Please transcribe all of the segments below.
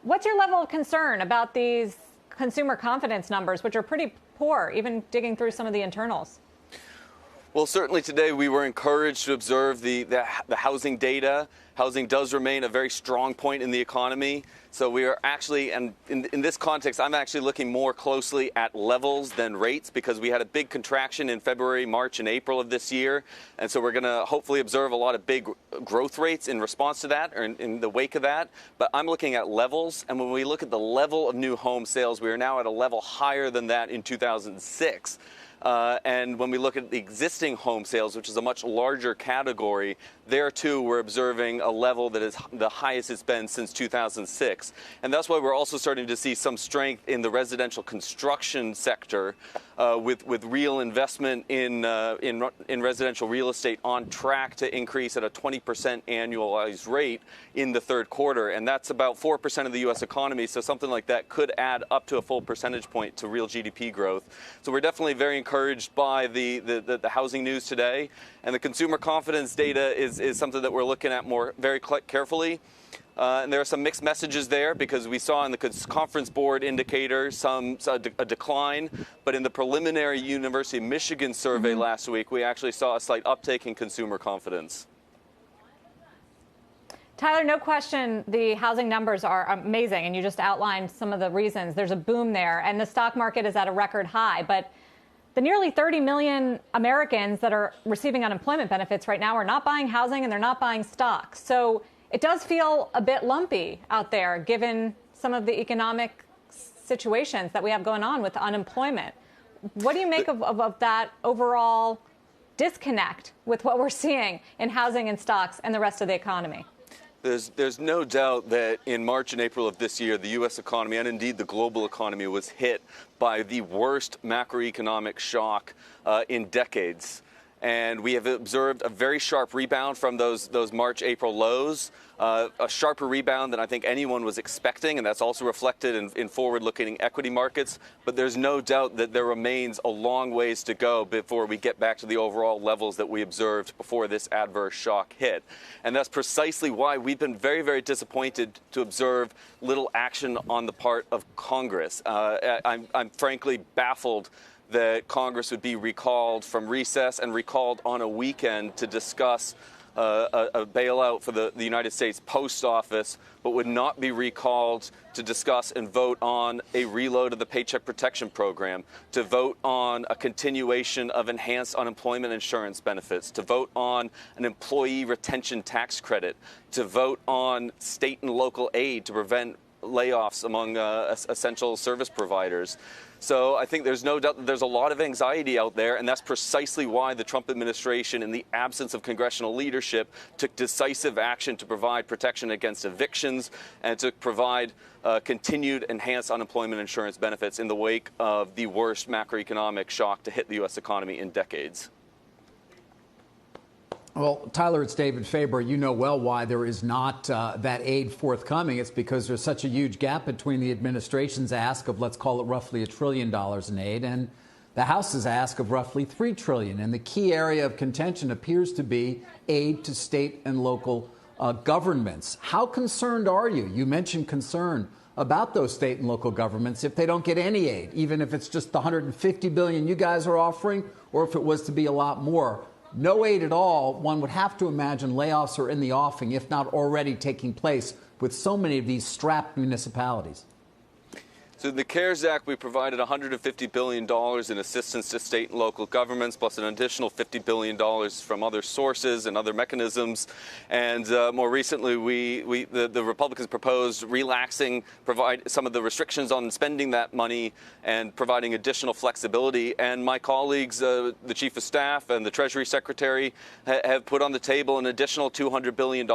What's your level of concern about these consumer confidence numbers, which are pretty poor, even digging through some of the internals? Well, certainly today we were encouraged to observe the housing data. Housing does remain a very strong point in the economy. So we are actually, and in this context, I'm actually looking more closely at levels than rates, because we had a big contraction in February, March, and April of this year. And so we're going to hopefully observe a lot of big growth rates in response to that, or in the wake of that. But I'm looking at levels. And when we look at the level of new home sales, we are now at a level higher than that in 2006. And when we look at the existing home sales, which is a much larger category, there too we're observing a level that is the highest it's been since 2006. And that's why we're also starting to see some strength in the residential construction sector, with real investment in residential real estate on track to increase at a 20% annualized rate in the third quarter. And that's about 4% of the U.S. economy. So something like that could add up to a full percentage point to real GDP growth. So we're definitely very encouraged by the housing news today. And the consumer confidence data is something that we're looking at very carefully. And there are some mixed messages there, because we saw in the conference board indicator a decline. But in the preliminary University of Michigan survey last week, we actually saw a slight uptake in consumer confidence. Tyler, no question the housing numbers are amazing, and you just outlined some of the reasons. There's a boom there, and the stock market is at a record high. But the nearly 30 million Americans that are receiving unemployment benefits right now are not buying housing, and they're not buying stocks. So it does feel a bit lumpy out there, given some of the economic situations that we have going on with unemployment. What do you make of that overall disconnect with what we're seeing in housing and stocks and the rest of the economy? There's no doubt that in March and April of this year, the U.S. economy, and indeed the global economy, was hit by the worst macroeconomic shock in decades. And we have observed a very sharp rebound from those March-April lows, a sharper rebound than I think anyone was expecting, and that's also reflected in forward-looking equity markets. But there's no doubt that there remains a long ways to go before we get back to the overall levels that we observed before this adverse shock hit. And that's precisely why we've been very, very disappointed to observe little action on the part of Congress. I'm frankly baffled that Congress would be recalled from recess and recalled on a weekend to discuss a bailout for the United States Post Office, but would not be recalled to discuss and vote on a reload of the Paycheck Protection Program, to vote on a continuation of enhanced unemployment insurance benefits, to vote on an employee retention tax credit, to vote on state and local aid to prevent layoffs among essential service providers. So I think there's no doubt that there's a lot of anxiety out there, and that's precisely why the Trump administration, in the absence of congressional leadership, took decisive action to provide protection against evictions and to provide continued enhanced unemployment insurance benefits in the wake of the worst macroeconomic shock to hit the U.S. economy in decades. Well, Tyler, it's David Faber. You know well why there is not that aid forthcoming. It's because there's such a huge gap between the administration's ask of, let's call it, roughly $1 trillion in aid, and the House's ask of roughly $3 trillion. And the key area of contention appears to be aid to state and local governments. How concerned are you? You mentioned concern about those state and local governments if they don't get any aid, even if it's just the $150 billion you guys are offering, or if it was to be a lot more. No aid at all. One would have to imagine layoffs are in the offing, if not already taking place, with so many of these strapped municipalities. So in the CARES Act, we provided $150 billion in assistance to state and local governments, plus an additional $50 billion from other sources and other mechanisms. And more recently, the Republicans proposed relaxing some of the restrictions on spending that money and providing additional flexibility. And my colleagues, the Chief of Staff and the Treasury Secretary, have put on the table an additional $200 billion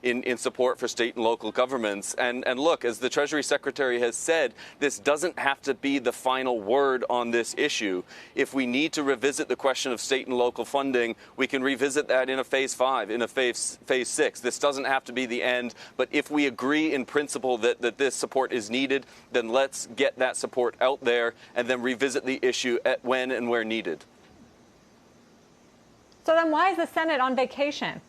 in support for state and local governments. And look, as the Treasury Secretary has said, this doesn't have to be the final word on this issue. If we need to revisit the question of state and local funding, we can revisit that in a phase 5, in a phase 6. This doesn't have to be the end, but if we agree in principle that this support is needed, then let's get that support out there and then revisit the issue at when and where needed. So then why is the Senate on vacation?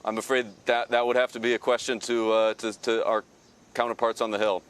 I'm afraid that would have to be a question to our counterparts on the Hill.